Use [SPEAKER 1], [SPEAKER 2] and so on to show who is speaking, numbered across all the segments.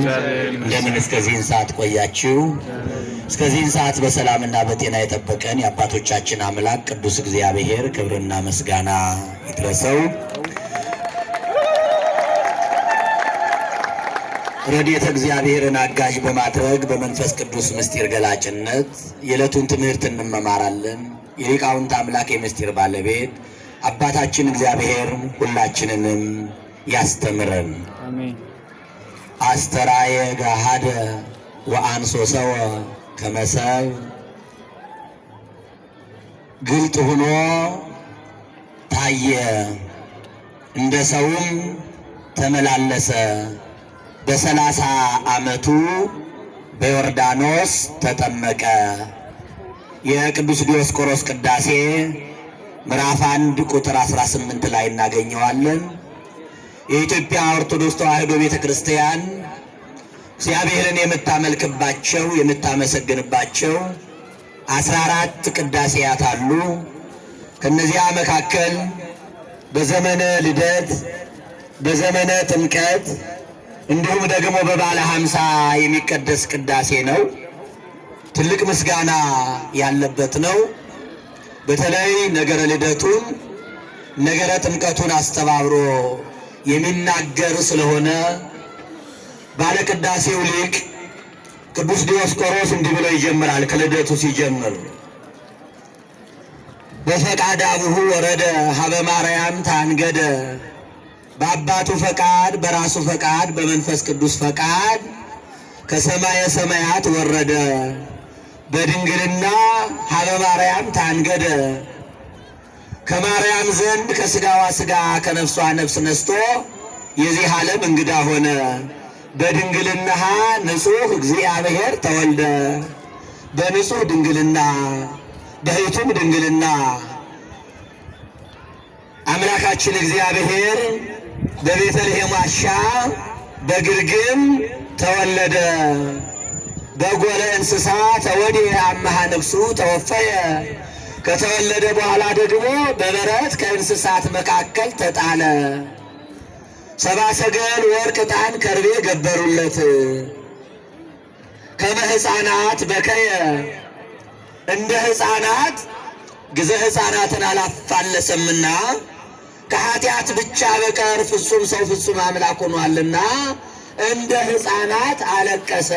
[SPEAKER 1] እንደምን እስከዚህን ሰዓት ቆያችሁ? እስከዚህን ሰዓት በሰላምና በጤና የጠበቀን የአባቶቻችን አምላክ ቅዱስ እግዚአብሔር ክብርና ምስጋና ይድረሰው። ረድኤተ እግዚአብሔርን አጋዥ በማድረግ በመንፈስ ቅዱስ ምስጢር ገላጭነት የዕለቱን ትምህርት እንመማራለን። የሊቃውንት አምላክ የምስጢር ባለቤት አባታችን እግዚአብሔር ሁላችንንም ያስተምረን። አሜን። አስተራየ ገሃደ ወአንሶ ሰወ ከመሰብ ግልጥ ሆኖ ታየ፣ እንደ ሰውም ተመላለሰ። በ30 ዓመቱ በዮርዳኖስ ተጠመቀ። የቅዱስ ዲዮስቆሮስ ቅዳሴ ምዕራፍ 1 ቁጥር 18 ላይ እናገኘዋለን። የኢትዮጵያ ኦርቶዶክስ ተዋሕዶ ቤተክርስቲያን እግዚአብሔርን የምታመልክባቸው የምታመሰግንባቸው 14 ቅዳሴያት አሉ። ከነዚያ መካከል በዘመነ ልደት፣ በዘመነ ጥምቀት እንዲሁም ደግሞ በባለ 50 የሚቀደስ ቅዳሴ ነው። ትልቅ ምስጋና ያለበት ነው። በተለይ ነገረ ልደቱን ነገረ ጥምቀቱን አስተባብሮ የሚናገር ስለሆነ ባለ ቅዳሴው ሊቅ ቅዱስ ዲዮስቆሮስ እንዲህ ብሎ ይጀምራል። ከልደቱ ሲጀምር በፈቃደ አቡሁ ወረደ ሀበ ማርያም ታንገደ፣ በአባቱ ፈቃድ በራሱ ፈቃድ በመንፈስ ቅዱስ ፈቃድ ከሰማየ ሰማያት ወረደ። በድንግልና ሀበ ማርያም ታንገደ፣ ከማርያም ዘንድ ከስጋዋ ስጋ ከነፍሷ ነፍስ ነስቶ የዚህ ዓለም እንግዳ ሆነ። በድንግልናሃ ንጹሕ እግዚአብሔር ተወልደ፣ በንጹሕ ድንግልና በሕቱም ድንግልና አምላካችን እግዚአብሔር በቤተልሔም ዋሻ በግርግም ተወለደ። በጎለ እንስሳ ተወዲየ አመሃ ንግሡ ተወፈየ፣ ከተወለደ በኋላ ደግሞ በበረት ከእንስሳት መካከል ተጣለ። ሰብአ ሰገል ወርቅ፣ ዕጣን፣ ከርቤ ገበሩለት። ከመ ሕፃናት በከየ፣ እንደ ሕፃናት ግዘ ሕፃናትን አላፋለሰምና ከኃጢአት ብቻ በቀር ፍጹም ሰው ፍጹም አምላክ ሆኗልና እንደ ሕፃናት አለቀሰ።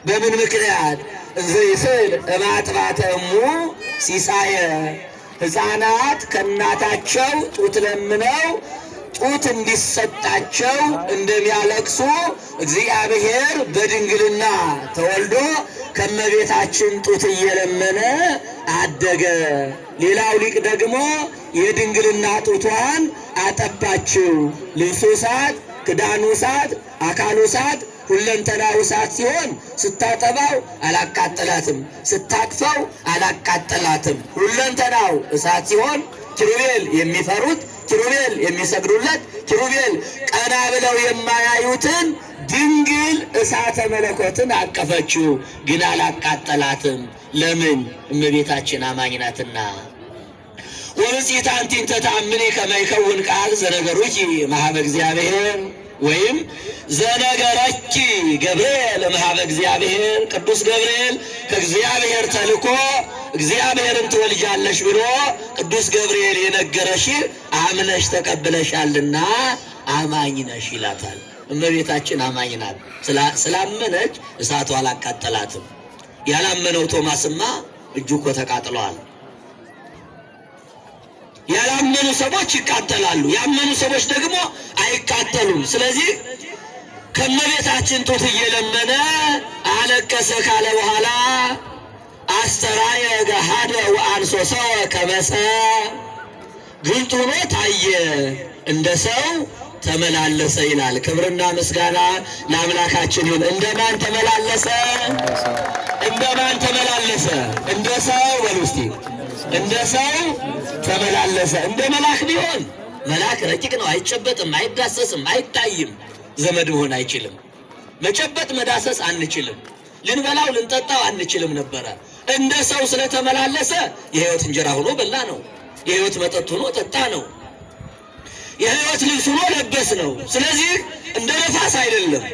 [SPEAKER 1] በምን ምክንያት? እንዘ ይስል እማጥባተ እሙ ሲሳየ፣ ሕፃናት ከእናታቸው ጡት ለምነው ጡት እንዲሰጣቸው እንደሚያለቅሱ እግዚአብሔር በድንግልና ተወልዶ ከመቤታችን ጡት እየለመነ አደገ። ሌላው ሊቅ ደግሞ የድንግልና ጡቷን አጠባችው። ልብሱ እሳት፣ ክዳኑ እሳት፣ አካሉ እሳት፣ ሁለንተናው እሳት ሲሆን ስታጠባው አላቃጠላትም፣ ስታቅፈው አላቃጠላትም። ሁለንተናው እሳት ሲሆን ኪሩቤል የሚፈሩት፣ ኪሩቤል የሚሰግዱለት፣ ኪሩቤል ቀና ብለው የማያዩትን ድንግል እሳተ መለኮትን አቀፈችው፣ ግን አላቃጠላትም። ለምን? እመቤታችን አማኝ ናትና። ወብፅዕት አንቲ እንተ ተአምኒ ከመ ይከውን ቃል ዘነገሩኪ እምኀበ እግዚአብሔር፣ ወይም ዘነገረኪ ገብርኤል እምኀበ እግዚአብሔር። ቅዱስ ገብርኤል ከእግዚአብሔር ተልኮ እግዚአብሔርን ትወልጃለሽ ብሎ ቅዱስ ገብርኤል የነገረሽ አምነሽ ተቀብለሻልና አማኝ ነሽ ይላታል። እመቤታችን አማኝ ናት። ስላመነች እሳቱ አላቃጠላትም። ያላመነው ቶማስማ እጁ እኮ ተቃጥለዋል። ያላመኑ ሰዎች ይቃጠላሉ፣ ያመኑ ሰዎች ደግሞ አይቃጠሉም። ስለዚህ ከእመቤታችን ጡት እየለመነ አለቀሰ ካለ በኋላ አስተራየ ገሃደ ወአንሶ ሰወ ከመ ሰብእ፣ ግልጥ ሆኖ ታየ፣ እንደ ሰው ተመላለሰ ይላል። ክብርና ምስጋና ለአምላካችን ይሁን። እንደማን ተመላለሰ? እንደማን ተመላለሰ? እንደ ሰው በሉ እስቲ። እንደ ሰው ተመላለሰ። እንደ መልአክ ቢሆን መልአክ ረቂቅ ነው፣ አይጨበጥም፣ አይዳሰስም፣ አይታይም። ዘመድ መሆን አይችልም። መጨበጥ መዳሰስ አንችልም። ልንበላው ልንጠጣው አንችልም ነበረ። እንደ ሰው ስለተመላለሰ የሕይወት እንጀራ ሆኖ በላ ነው። የሕይወት መጠጥ ሆኖ ጠጣ ነው። የሕይወት ልብስ ሆኖ ለበስ ነው። ስለዚህ እንደ ነፋስ አይደለም።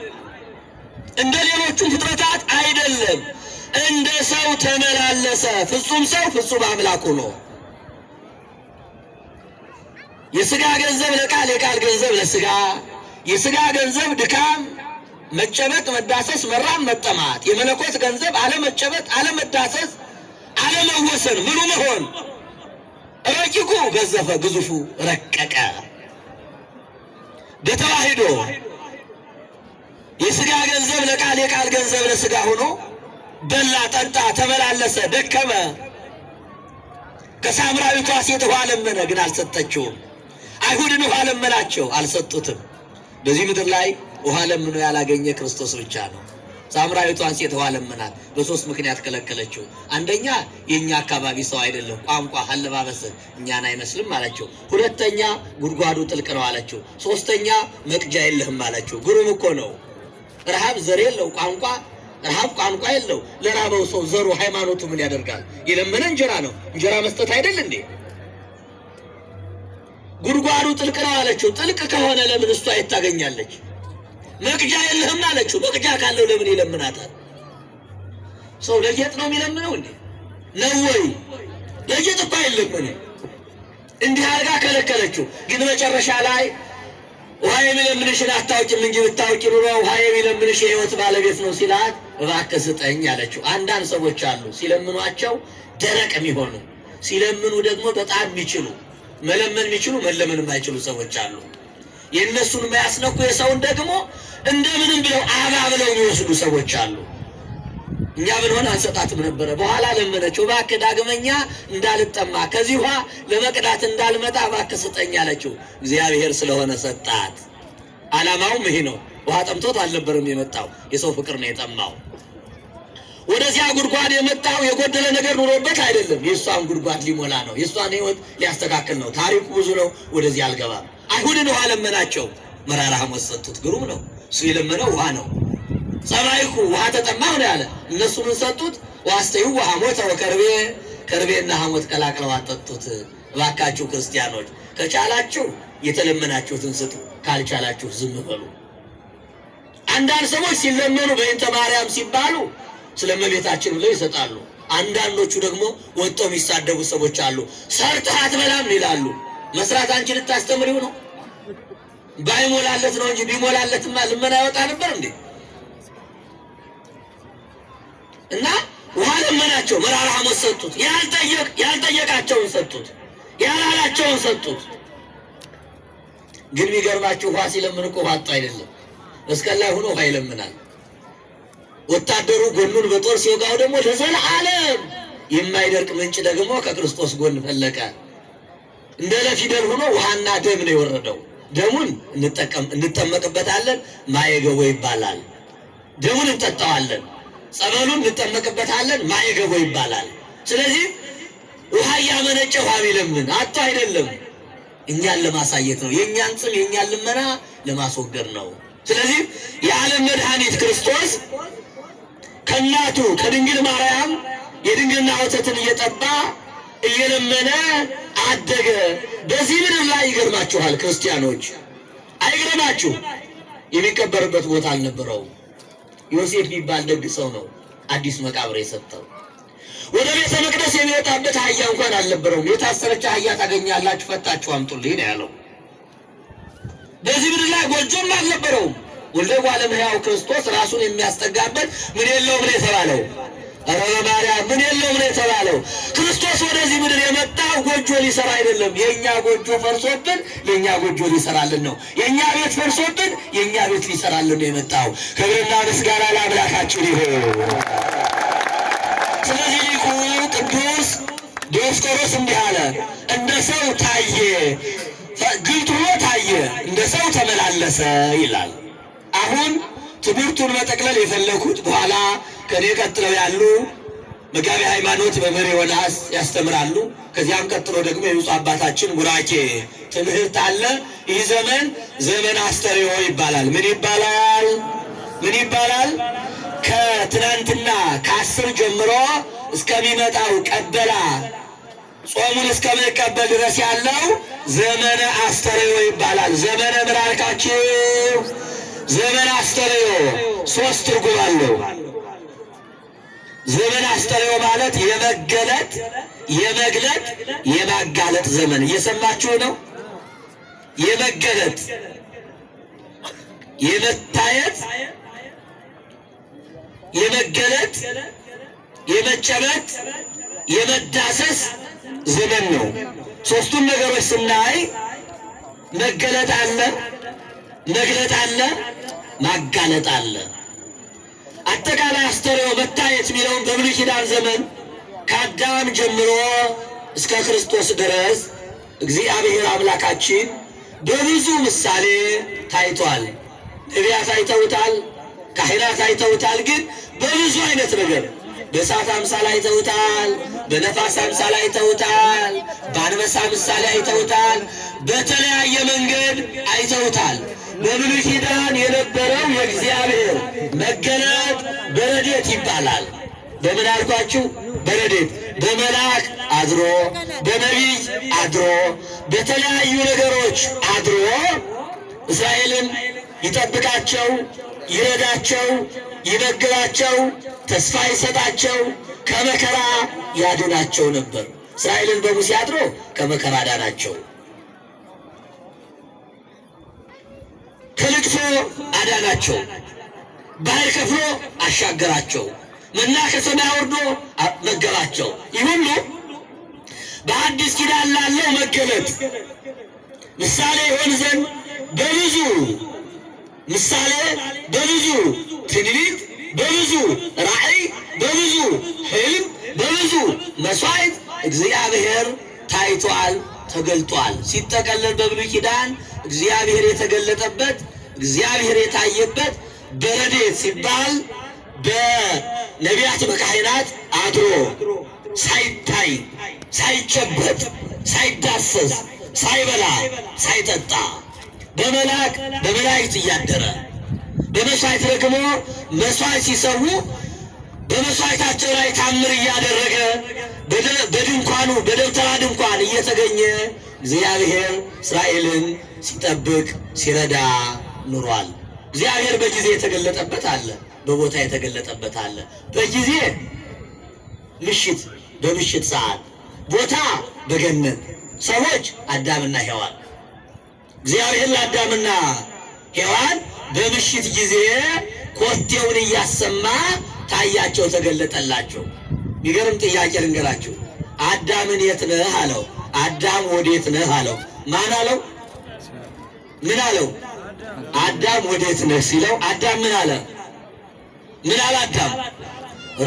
[SPEAKER 1] እንደ ሌሎቹ ፍጥረታት አይደለም። እንደ ሰው ተመላለሰ። ፍጹም ሰው ፍጹም አምላክ ሆኖ የሥጋ ገንዘብ ለቃል፣ የቃል ገንዘብ ለሥጋ፣ የሥጋ ገንዘብ ድካም፣ መጨበጥ፣ መዳሰስ፣ መራም፣ መጠማት፣ የመለኮት ገንዘብ አለመጨበጥ፣ አለመዳሰስ፣ አለመወሰን፣ ምኑ መሆን፣ ረቂቁ ገዘፈ፣ ግዙፉ ረቀቀ። በተዋሂዶ የሥጋ ገንዘብ ለቃል፣ የቃል ገንዘብ ለሥጋ ሆኖ በላ፣ ጠጣ፣ ተመላለሰ፣ ደከመ። ከሳምራዊቷ ሴት ውሃ ለመነ፣ ግን አልሰጠችውም። አይሁድን ውሃ ለመናቸው፣ አልሰጡትም። በዚህ ምድር ላይ ውሃ ለምኖ ያላገኘ ክርስቶስ ብቻ ነው። ሳምራዊቷን ሴት ውሃ ለመናት፣ በሶስት ምክንያት ከለከለችው። አንደኛ የኛ አካባቢ ሰው አይደለም፣ ቋንቋ አለባበስ እኛን አይመስልም አለችው። ሁለተኛ ጉድጓዱ ጥልቅ ነው አለችው። ሶስተኛ መቅጃ የለህም አለችው። ግሩም እኮ ነው። ረሃብ ዘር የለው፣ ቋንቋ ረሃብ ቋንቋ የለው። ለራበው ሰው ዘሩ ሃይማኖቱ ምን ያደርጋል? የለመነ እንጀራ ነው። እንጀራ መስጠት አይደል እንዴ? ጉድጓዱ ጥልቅ ነው አለችው። ጥልቅ ከሆነ ለምን እሷ የት ታገኛለች? መቅጃ የለህም አለችው። መቅጃ ካለው ለምን ይለምናታል? ሰው ለጌጥ ነው የሚለምነው እንዴ? ነው ወይ? ለጌጥ እኮ አይለምንም። እንዲህ አድርጋ ከለከለችው። ግን መጨረሻ ላይ ውሃ የሚለምንሽን አታውቂም እንጂ ብታውቂ ኑሮ ውሃ የሚለምንሽ የሕይወት ባለቤት ነው ሲላት እባክህ ስጠኝ አለችው። አንዳንድ ሰዎች አሉ ሲለምኗቸው ደረቅ የሚሆኑ፣ ሲለምኑ ደግሞ በጣም የሚችሉ፣ መለመን የሚችሉ መለመን የማይችሉ ሰዎች አሉ። የእነሱን የማያስነኩ የሰውን ደግሞ እንደምንም ብለው አባብለው የሚወስዱ ሰዎች አሉ። እኛ ብንሆን አንሰጣትም ነበረ። በኋላ ለመነችው፣ እባክህ ዳግመኛ እንዳልጠማ ከዚህ ውሃ ለመቅዳት እንዳልመጣ እባክህ ስጠኝ አለችው። እግዚአብሔር ስለሆነ ሰጣት። ዓላማውም ይሄ ነው። ውሃ ጠምቶት አልነበረም የመጣው፣ የሰው ፍቅር ነው የጠማው። ወደዚያ ጉድጓድ የመጣው የጎደለ ነገር ኑሮበት አይደለም። የእሷን ጉድጓድ ሊሞላ ነው። የእሷን ሕይወት ሊያስተካክል ነው። ታሪኩ ብዙ ነው፣ ወደዚህ አልገባም። አይሁድን ውሃ ለመናቸው፣ መራራ ሐሞት ሰጡት። ግሩም ነው። እሱ የለመነው ውሃ ነው። ሰማይኩ ውሃ ተጠማሁ ነው ያለ። እነሱ ምን ሰጡት? ዋስተዩ ሐሞተ ወከርቤ፣ ከርቤና ሐሞት ቀላቅለው አጠጡት። እባካችሁ ክርስቲያኖች ከቻላችሁ የተለመናችሁትን ስጡ፣ ካልቻላችሁ ዝም በሉ። አንዳንድ ሰዎች ሲለመኑ በእንተ ማርያም ሲባሉ ስለ እመቤታችን ብለው ይሰጣሉ። አንዳንዶቹ ደግሞ ወጥተው የሚሳደቡ ሰዎች አሉ። ሰርተህ አትበላም ይላሉ። መስራት አንቺ ልታስተምሪው ነው? ባይሞላለት ነው እንጂ ቢሞላለትማ ልመና ያወጣ ነበር እንዴ? እና ውሃ ለመናቸው፣ መራራ ሐሞት ሰጡት። ያልጠየቃቸውን ሰጡት፣ ያላላቸውን ሰጡት። ግን የሚገርማችሁ ውሃ ሲለምን እኮ ውሃ አጣ አይደለም። መስቀል ላይ ሆኖ ውሃ ይለምናል። ወታደሩ ጎኑን በጦር ሲወጋው ደግሞ ለዘላለም የማይደርቅ ምንጭ ደግሞ ከክርስቶስ ጎን ፈለቀ። እንደ ለፊደል ሆኖ ውሃና ደም ነው የወረደው። ደሙን እንጠመቅበታለን፣ ማየገቦ ይባላል። ደሙን እንጠጣዋለን፣ ጸበሉን እንጠመቅበታለን፣ ማየገቦ ይባላል። ስለዚህ ውሃ እያመነጨ ውሃ ቢለምን አጥቶ አይደለም፣ እኛን ለማሳየት ነው። የእኛን ጽም የእኛን ልመና ለማስወገድ ነው። ስለዚህ የዓለም መድኃኒት ክርስቶስ ከእናቱ ከድንግል ማርያም የድንግልና ወተትን እየጠጣ እየለመነ አደገ። በዚህ ምድር ላይ ይገርማችኋል ክርስቲያኖች፣ አይገርማችሁ? የሚቀበርበት ቦታ አልነበረውም። ዮሴፍ የሚባል ደግ ሰው ነው አዲስ መቃብር የሰጠው። ወደ ቤተ መቅደስ የሚወጣበት አህያ እንኳን አልነበረውም። የታሰረች አህያ ታገኛላችሁ፣ ፈታችሁ አምጡልኝ ነው ያለው። በዚህ ምድር ላይ ጎጆም አልነበረውም። ወልደ እጓለ እመሕያው ክርስቶስ ራሱን የሚያስጠጋበት ምን የለውም ነው የተባለው። ኧረ በማርያም ምን የለውም ነው የተባለው። ክርስቶስ ወደዚህ ምድር የመጣው ጎጆ ሊሰራ አይደለም። የእኛ ጎጆ ፈርሶብን ለእኛ ጎጆ ሊሰራልን ነው። የእኛ ቤት ፈርሶብን የእኛ ቤት ሊሰራልን ነው የመጣው። ክብርና ምስጋና ለአምላካችን ይሁን። ስለዚህ ሊቁ ቅዱስ ዲዮስቆሮስ እንዲህ አለ፣ እንደ ሰው ታየ፣ ግልጥ ሆኖ ታየ፣ እንደ ሰው ተመላለሰ ይላል። አሁን ትምህርቱን መጠቅለል የፈለኩት በኋላ ከኔ ቀጥለው ያሉ መጋቢ ሃይማኖት መምህር ዮናስ ያስተምራሉ። ከዚያም ቀጥሎ ደግሞ የብፁዕ አባታችን ቡራኬ ትምህርት አለ። ይህ ዘመን ዘመን አስተርእዮ ይባላል። ምን ይባላል? ምን ይባላል? ከትናንትና ከ10 ጀምሮ እስከሚመጣው ቀበላ ጾሙን እስከምንቀበል ድረስ ያለው ዘመነ አስተርእዮ ይባላል። ዘመነ ምራቃችሁ ዘመን አስተርእዮ ሶስት ትርጉም አለው። ዘመን አስተርእዮ ማለት የመገለጥ፣ የመግለጥ፣ የማጋለጥ ዘመን። እየሰማችሁ ነው? የመገለጥ፣ የመታየት፣ የመገለጥ፣ የመጨበጥ፣ የመዳሰስ ዘመን ነው። ሶስቱን ነገሮች ስናይ መገለጥ አለ፣ መግለጥ አለ፣ ማጋለጥ አለ። አጠቃላይ አስተርእዮ መታየት የሚለውን በብሉይ ኪዳን ዘመን ከአዳም ጀምሮ እስከ ክርስቶስ ድረስ እግዚአብሔር አምላካችን በብዙ ምሳሌ ታይቷል። ነቢያት አይተውታል፣ ካህናት አይተውታል። ግን በብዙ አይነት ነገር በእሳት አምሳል አይተውታል፣ በነፋስ አምሳል አይተውታል፣ በአንበሳ ምሳሌ አይተውታል፣ በተለያየ መንገድ አይተውታል። በብሉይ ኪዳን የነበረው የእግዚአብሔር መገለጥ በረድኤት ይባላል። በምን አልኳችሁ? በረድኤት በመልአክ አድሮ፣ በነቢይ አድሮ፣ በተለያዩ ነገሮች አድሮ እስራኤልን ይጠብቃቸው፣ ይረዳቸው፣ ይመግባቸው፣ ተስፋ ይሰጣቸው፣ ከመከራ ያድናቸው ነበር። እስራኤልን በሙሴ አድሮ ከመከራ አዳናቸው፣ ከልቅሶ አዳናቸው፣ ባህር ከፍሎ አሻገራቸው፣ መና ከሰማይ አውርዶ መገባቸው። ይህ ሁሉ በአዲስ ኪዳን ላለው መገለጥ ምሳሌ ይሆን ዘንድ በብዙ ምሳሌ፣ በብዙ ትንቢት፣ በብዙ ራእይ፣ በብዙ ሕልም፣ በብዙ መስዋዕት እግዚአብሔር ታይቷል፣ ተገልጧል። ሲጠቀለል በብሉይ ኪዳን እግዚአብሔር የተገለጠበት፣ እግዚአብሔር የታየበት በረድኤት ሲባል በነቢያት በካህናት አድሮ ሳይታይ፣ ሳይጨበጥ፣ ሳይዳሰስ፣ ሳይበላ፣ ሳይጠጣ በመላእክት እያደረ በመስዋዕት ደግሞ መስዋዕት ሲሰዉ በመስዋዕታቸው ላይ ታምር እያደረገ በድንኳኑ በደብተራ ድንኳን እየተገኘ እግዚአብሔር እስራኤልን ሲጠብቅ ሲረዳ ኑሯል። እግዚአብሔር በጊዜ የተገለጠበት አለ፣ በቦታ የተገለጠበት አለ። በጊዜ ምሽት፣ በምሽት ሰዓት፣ ቦታ በገነት ሰዎች አዳምና ሔዋን እግዚአብሔር ለአዳምና ሔዋን በምሽት ጊዜ ኮቴውን እያሰማ ታያቸው፣ ተገለጠላቸው። የሚገርም ጥያቄ ልንገራችሁ። አዳምን የት ነህ አለው። አዳም ወዴት ነህ አለው። ማን አለው? ምን አለው? አዳም ወዴት ነህ ሲለው አዳም ምን አለ? ምን አለ አዳም?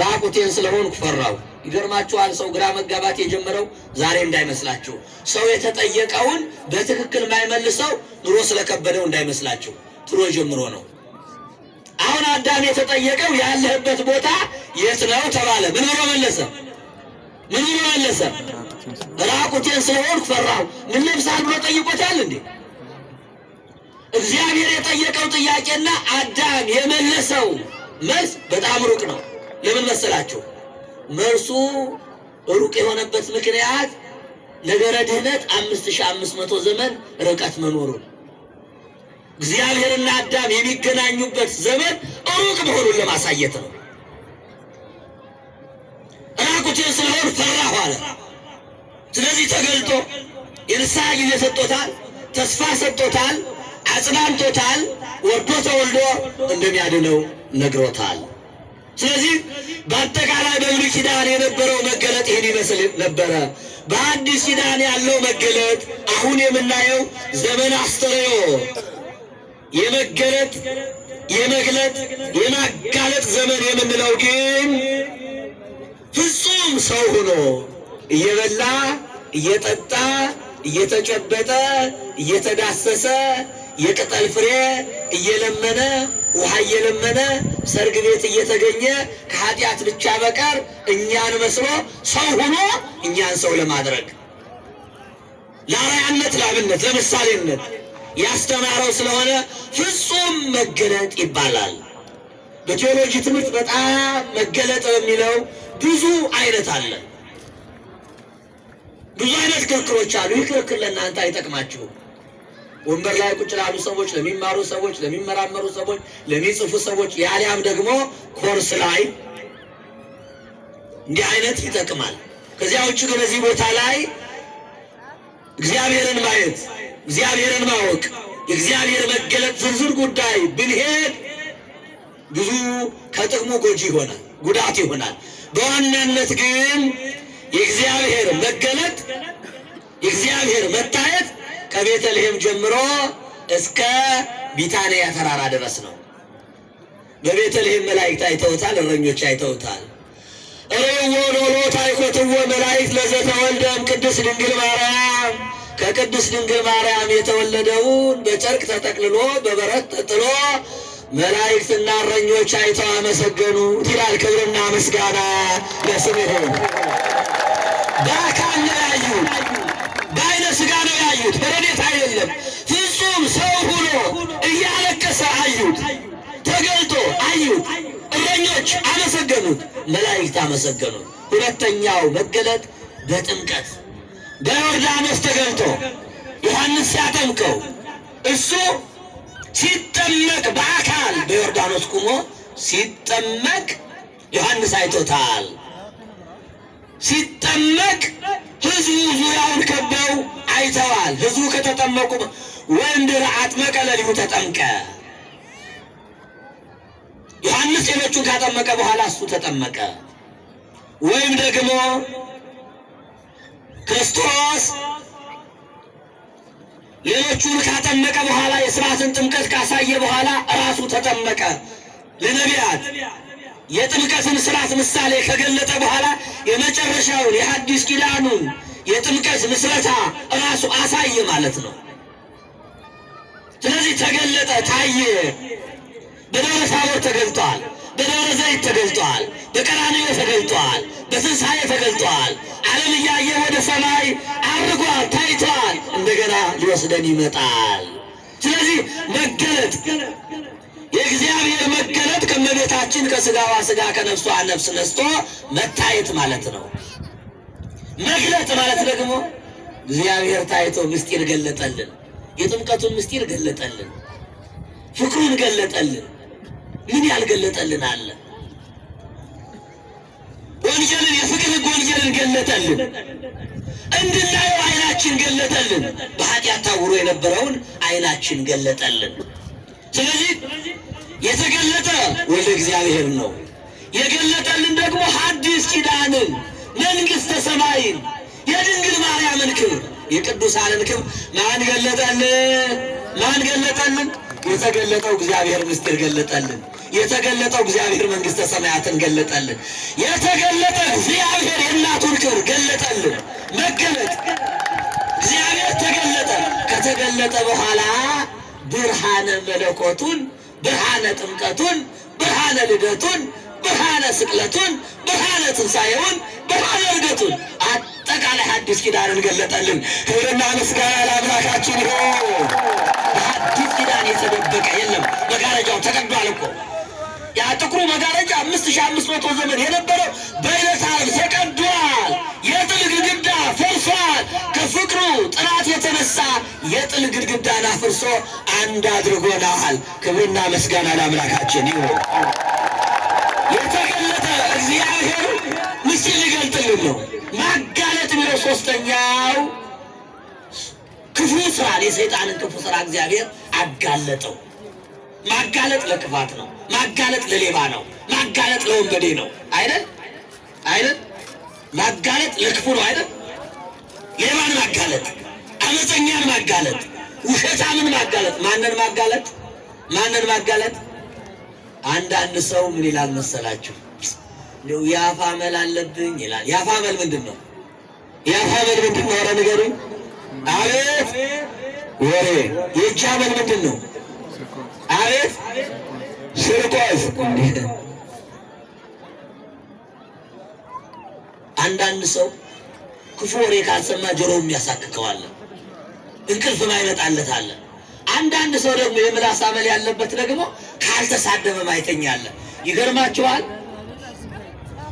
[SPEAKER 1] ራቁቴን ስለሆንኩ ፈራው። ይገርማችኋል። ሰው ግራ መጋባት የጀመረው ዛሬ እንዳይመስላችሁ። ሰው የተጠየቀውን በትክክል የማይመልሰው ኑሮ ስለከበደው እንዳይመስላችሁ። ድሮ ጀምሮ ነው። አሁን አዳም የተጠየቀው ያለህበት ቦታ የት ነው ተባለ። ምን ብሎ መለሰ? ምን ብሎ መለሰ? ራቁቴን ስለሆንኩ ፈራሁ። ምን ለብሳል ብሎ ጠይቆታል እንዴ? እግዚአብሔር የጠየቀው ጥያቄና አዳም የመለሰው መልስ በጣም ሩቅ ነው። ለምን መሰላችሁ? መልሱ ሩቅ የሆነበት ምክንያት ነገረ ድህነት 5500 ዘመን ርቀት መኖሩ፣ እግዚአብሔርና አዳም የሚገናኙበት ዘመን ሩቅ መሆኑን ለማሳየት ነው። ራቁቴን ስለሆንኩ ፈራሁ አለ። ስለዚህ ተገልጦ የንስሐ ጊዜ ሰጥቶታል፣ ተስፋ ሰጥቶታል፣ አጽናንቶታል፣ ወርዶ ተወልዶ እንደሚያድነው ነግሮታል። ስለዚህ በአጠቃላይ በብሉይ ኪዳን የነበረው መገለጥ ይህን ይመስል ነበረ። በአዲስ ኪዳን ያለው መገለጥ አሁን የምናየው ዘመን አስተርእዮ የመገለጥ፣ የመግለጥ፣ የማጋለጥ ዘመን የምንለው ግን ፍጹም ሰው ሆኖ እየበላ እየጠጣ እየተጨበጠ እየተዳሰሰ የቅጠል ፍሬ እየለመነ ውሃ እየለመነ ሰርግ ቤት እየተገኘ ከኃጢአት ብቻ በቀር እኛን መስሎ ሰው ሆኖ እኛን ሰው ለማድረግ ለአርአያነት፣ ለአብነት፣ ለምሳሌነት ያስተማረው ስለሆነ ፍጹም መገለጥ ይባላል። በቴዎሎጂ ትምህርት በጣም መገለጥ የሚለው ብዙ አይነት አለ። ብዙ አይነት ክርክሮች አሉ። ይህ ክርክር ለእናንተ አይጠቅማችሁም። ወንበር ላይ ቁጭ ላሉ ሰዎች፣ ለሚማሩ ሰዎች፣ ለሚመራመሩ ሰዎች፣ ለሚጽፉ ሰዎች ያሊያም ደግሞ ኮርስ ላይ እንዲህ አይነት ይጠቅማል። ከዚያ ውጭ ግን በዚህ ቦታ ላይ እግዚአብሔርን ማየት፣ እግዚአብሔርን ማወቅ፣ የእግዚአብሔር መገለጥ ዝርዝር ጉዳይ ብንሄድ ብዙ ከጥቅሙ ጎጂ ይሆናል፣ ጉዳት ይሆናል። በዋናነት ግን የእግዚአብሔር መገለጥ፣ የእግዚአብሔር መታየት ከቤተልሔም ጀምሮ እስከ ቢታንያ ተራራ ድረስ ነው። በቤተልሔም መላእክት አይተውታል፣ እረኞች አይተውታል። እሬዎ ሎሎት አይኮትዎ መላእክት ለዘተወልደም ቅድስት ድንግል ማርያም፣ ከቅድስት ድንግል ማርያም የተወለደውን በጨርቅ ተጠቅልሎ በበረት ተጥሎ መላእክትና እረኞች አይተው አመሰገኑት ይላል። ክብርና ምስጋና ለስሙ ይሁን። በአካል ነው ያዩት፣ በዓይነ ሥጋ ነው ያዩት፣ በረድኤት አይደለም። ፍጹም ሰው ሆኖ እያለቀሰ አዩት፣ ተገልጦ አዩት። እረኞች አመሰገኑት፣ መላእክት አመሰገኑት። ሁለተኛው መገለጥ በጥምቀት በዮርዳኖስ ተገልጦ ዮሐንስ ሲያጠምቀው እሱ ሲጠመቅ በአካል በዮርዳኖስ ቁሞ ሲጠመቅ ዮሐንስ አይቶታል። ሲጠመቅ ሕዝቡ ዙሪያውን ከበው አይተዋል። ሕዝቡ ከተጠመቁ ወእምድኅረ አጥመቀ ለሊሁ ተጠምቀ። ዮሐንስ ሌሎቹን ካጠመቀ በኋላ እሱ ተጠመቀ። ወይም ደግሞ ክርስቶስ ሌሎቹን ካጠመቀ በኋላ የሥርዓትን ጥምቀት ካሳየ በኋላ ራሱ ተጠመቀ። ለነቢያት የጥምቀትን ሥርዓት ምሳሌ ከገለጠ በኋላ የመጨረሻውን የሐዲስ ኪዳኑን የጥምቀት ምስረታ ራሱ አሳየ ማለት ነው። ስለዚህ ተገለጠ፣ ታየ። በደብረ ታቦር ተገልጧል፣ በደብረ ዘይት ተገልጧል፣ በቀራንዮ ተገልጧል፣ በትንሣኤ ተገልጧል። ዓለም እያየ ወደ ሰማይ አርጓል፣ ታይቷል። እንደገና ሊወስደን ይመጣል። ስለዚህ መገለጥ፣ የእግዚአብሔር መገለጥ ከእመቤታችን ከሥጋዋ ሥጋ ከነፍሷ ነፍስ ነስቶ መታየት ማለት ነው። መግለጥ ማለት ደግሞ እግዚአብሔር ታይቶ ምስጢር ገለጠልን። የጥምቀቱን ምስጢር ገለጠልን፣ ፍቅሩን ገለጠልን። ምን ያልገለጠልን አለ? ወንጌልን፣ የፍቅር ሕግ ወንጌልን ገለጠልን፣ እንድናየው ዓይናችን ገለጠልን። በኃጢአት ታውሮ የነበረውን ዓይናችን ገለጠልን። ስለዚህ የተገለጠ ወልደ እግዚአብሔር ነው። የገለጠልን ደግሞ ሐዲስ ኪዳንን፣ መንግሥተ ሰማይን፣ የድንግል ማርያምን ክብር፣ የቅዱሳንን ክብር ማን ገለጠልን? ማን ገለጠልን? የተገለጠው እግዚአብሔር ምስጢር ገለጠልን። የተገለጠው እግዚአብሔር መንግሥተ ሰማያትን ገለጠልን። የተገለጠ እግዚአብሔር የእናቱን ክብር ገለጠልን። መገለጥ እግዚአብሔር ተገለጠ። ከተገለጠ በኋላ ብርሃነ መለኮቱን፣ ብርሃነ ጥምቀቱን፣ ብርሃነ ልደቱን፣ ብርሃነ ስቅለቱን፣ ብርሃነ ትንሣኤውን፣ ብርሃነ ዕርገቱን አጠቃላይ ሐዲስ ኪዳንን ገለጠልን። ክብርና ምስጋና ለአምላካችን ይሁን። በሐዲስ ኪዳን የተደበቀ የለም። መጋረጃው ተቀዷል እኮ። ያ ጥቁሩ መጋረጃ 5500 ዘመን የነበረው በዕለተ ዓርብ ተቀዷል። የጥል ግድግዳ ፈርሷል። ከፍቅሩ ጥራት የተነሳ የጥል ግድግዳን አፍርሶ አንድ አድርጎናል። ክብርና ምስጋና ለአምላካችን ይሁን። የተገለጠ እግዚአብሔር ምስጢር ሊገልጥልን ነው። ማጋለጥ የሚለው ሶስተኛው ክፉ ስራ፣ የሰይጣንን ክፉ ስራ እግዚአብሔር አጋለጠው። ማጋለጥ ለክፋት ነው። ማጋለጥ ለሌባ ነው። ማጋለጥ ለወንበዴ ነው። አይደል? አይደል? ማጋለጥ ለክፉ ነው። አይደል? ሌባን ማጋለጥ፣ አመፀኛን ማጋለጥ፣ ውሸታምን ማጋለጥ። ማንን ማጋለጥ? ማንን ማጋለጥ? አንዳንድ ሰው ምን ይላል መሰላችሁ? እንደው የአፍ አመል አለብኝ ይላል። የአፍ አመል ምንድን ነው? የአፍ አመል ምንድን ነው? ኧረ ንገሩኝ። አቤት ወሬ። የእጅ አመል ምንድን ነው? አቤት ስርቆት። አንዳንድ ሰው ክፉ ወሬ ካልሰማ ጆሮውም ያሳክከዋል፣ እንቅልፍ ማይመጣለት አለ። አንዳንድ ሰው ደግሞ የምላስ አመል ያለበት ደግሞ ካልተሳደበ ማይተኛል። ይገርማችኋል።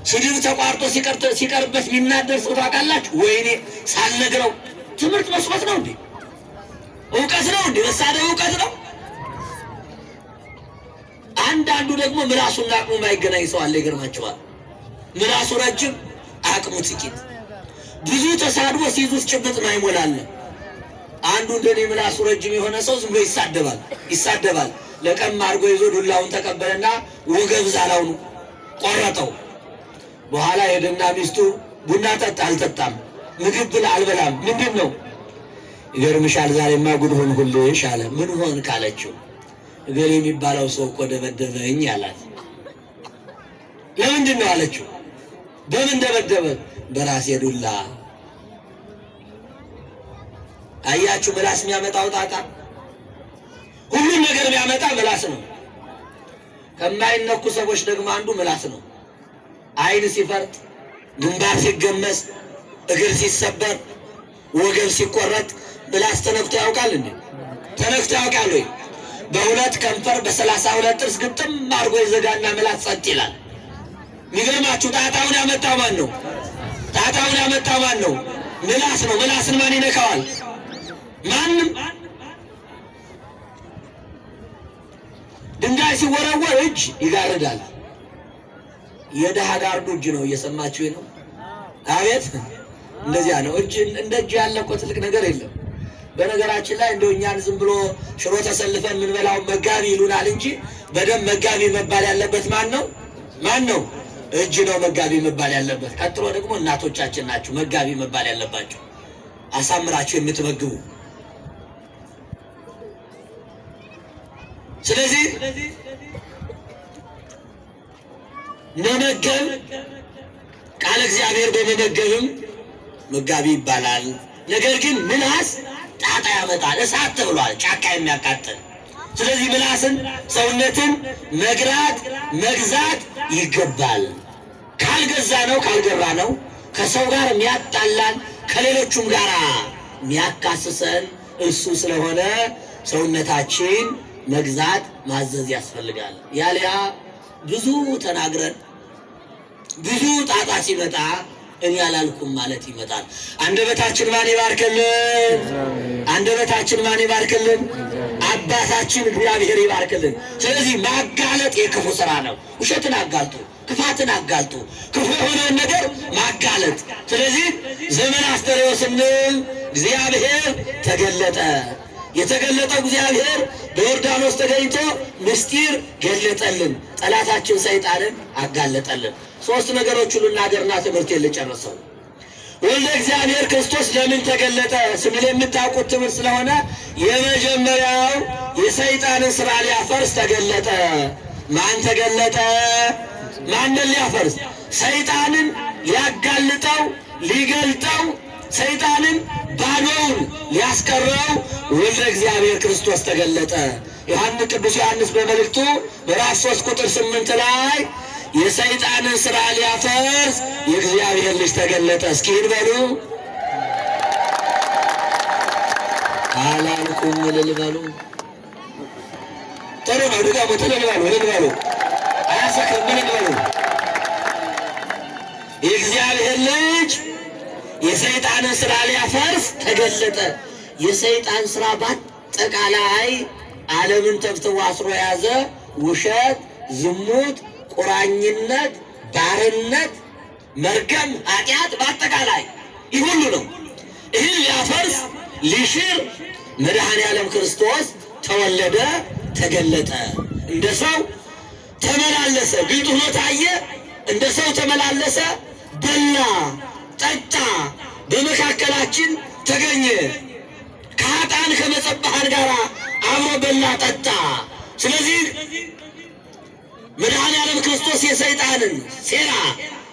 [SPEAKER 1] ስድብ ተቋርጦ ሲቀርበት የሚናደር ሰው ታውቃላችሁ? ወይኔ ሳልነግረው ትምህርት መስማት ነው እንዴ? እውቀት ነው እንዴ? መሳደብ እውቀት ነው? አንዳንዱ ደግሞ ምላሱና አቅሙ የማይገናኝ ሰው አለ። ይገርማቸዋል። ምላሱ ረጅም አቅሙ ጥቂት፣ ብዙ ተሳድቦ ሲይዙት ጭብጥ ማይሞላል። አንዱ እንደኔ ምላሱ ረጅም የሆነ ሰው ዝም ብሎ ይሳደባል። ለቀም አድርጎ ይዞ ዱላውን ተቀበለና ወገብ ዛላውን ቆረጠው። በኋላ ሄደና ሚስቱ ቡና ጠጣ፣ አልጠጣም። ምግብ ብላ፣ አልበላም። ምንድን ነው? ይገርምሻል፣ ዛሬማ ጉድ ሆንኩልሽ አለ። ምን ሆን ካለችው፣ እገሌ የሚባለው ሰው እኮ ደበደበኝ አላት። ለምንድን ነው አለችው። በምን ደበደበ? በራሴ ዱላ። አያችሁ ምላስ የሚያመጣው ጣጣ። ሁሉም ነገር የሚያመጣ ምላስ ነው። ከማይነኩ ሰዎች ደግሞ አንዱ ምላስ ነው። ዓይን ሲፈርጥ፣ ግንባር ሲገመስ፣ እግር ሲሰበር፣ ወገብ ሲቆረጥ ምላስ ተነክቶ ያውቃል እንዴ? ተነክቶ ያውቃል ወይ? በሁለት ከንፈር በ32 ጥርስ ግጥም አድርጎ ይዘጋና ምላስ ጸጥ ይላል። የሚገርማችሁ ጣጣውን ያመጣው ማን ነው? ጣጣውን ያመጣው ማን ነው? ምላስ ነው። ምላስን ማን ይነካዋል? ማንም። ድንጋይ ሲወረወር እጅ ይጋርዳል። የደሃ ጋርዱ እጅ ነው። እየሰማችሁ ነው? አቤት! እንደዚያ ነው። እጅ እንደ እጅ ያለ እኮ ትልቅ ነገር የለም። በነገራችን ላይ እንደው እኛን ዝም ብሎ ሽሮ ተሰልፈን የምንበላው መጋቢ ይሉናል እንጂ በደንብ መጋቢ መባል ያለበት ማን ነው? ማን ነው? እጅ ነው መጋቢ መባል ያለበት። ቀጥሎ ደግሞ እናቶቻችን ናቸው መጋቢ መባል ያለባቸው፣ አሳምራቸው የምትመግቡ። ስለዚህ መመገብ ቃል እግዚአብሔር በመመገብም መጋቢ ይባላል። ነገር ግን ምላስ ጣጣ ያመጣል። እሳት ተብሏል፣ ጫካ የሚያቃጥል። ስለዚህ ምላስን ሰውነትን መግራት መግዛት ይገባል። ካልገዛ ነው ካልገራ ነው ከሰው ጋር የሚያጣላን ከሌሎቹም ጋር የሚያካስሰን እሱ ስለሆነ ሰውነታችን መግዛት ማዘዝ ያስፈልጋል። ያለያ ብዙ ተናግረን ብዙ ጣጣ ሲመጣ እኔ ያላልኩም ማለት ይመጣል። አንደበታችን ማን ይባርክልን? አንደበታችን ማን ይባርክልን? አባታችን እግዚአብሔር ይባርክልን። ስለዚህ ማጋለጥ የክፉ ስራ ነው። ውሸትን አጋልጡ፣ ክፋትን አጋልጡ፣ ክፉ የሆነውን ነገር ማጋለጥ። ስለዚህ ዘመን አስተርእዮ ስንል እግዚአብሔር ተገለጠ። የተገለጠው እግዚአብሔር በዮርዳኖስ ተገኝቶ ምስጢር ገለጠልን፣ ጠላታችን ሰይጣንን አጋለጠልን። ሶስት ነገሮች ሁሉ እናገርና ትምህርት ልጨርሰው። ወልደ እግዚአብሔር ክርስቶስ ለምን ተገለጠ ስንል የምታውቁት ትምህርት ስለሆነ የመጀመሪያው የሰይጣንን ስራ ሊያፈርስ ተገለጠ። ማን ተገለጠ? ማንን ሊያፈርስ? ሰይጣንን ሊያጋልጠው ሊገልጠው ሰይጣንን ባዶውን ሊያስቀረው ወልደ እግዚአብሔር ክርስቶስ ተገለጠ። ቅዱስ ዮሐንስ በመልእክቱ ምዕራፍ 3 ቁጥር 8 ላይ የሰይጣንን ስራ ሊያፈርስ የእግዚአብሔር ልጅ ተገለጠ። እስኪ እንበሉ አላልኩም? እልል በሉ። ጥሩ ነው። ድጋሙት። እልል በሉ፣ እልል በሉ። አያሰክርም። እልል በሉ። የእግዚአብሔር ልጅ የሰይጣንን ስራ ሊያፈርስ ተገለጠ። የሰይጣን ስራ በአጠቃላይ ዓለምን ተብትቦ አስሮ የያዘ ውሸት፣ ዝሙት፣ ቁራኝነት፣ ባርነት፣ መርገም፣ ኃጢአት በአጠቃላይ ይህ ሁሉ ነው። ይህን ሊያፈርስ ሊሽር መድኃኔ ዓለም ክርስቶስ ተወለደ፣ ተገለጠ። እንደ ሰው ተመላለሰ፣ ግልጥ ሆኖ ታየ። እንደ ሰው ተመላለሰ፣ በላ፣ ጠጣ፣ በመካከላችን ተገኘ። ከኃጥአን ከመጸባሃን ጋር አብሮ በላ፣ ጠጣ። ስለዚህ መድኃኔ ዓለም ክርስቶስ የሰይጣንን ሴራ፣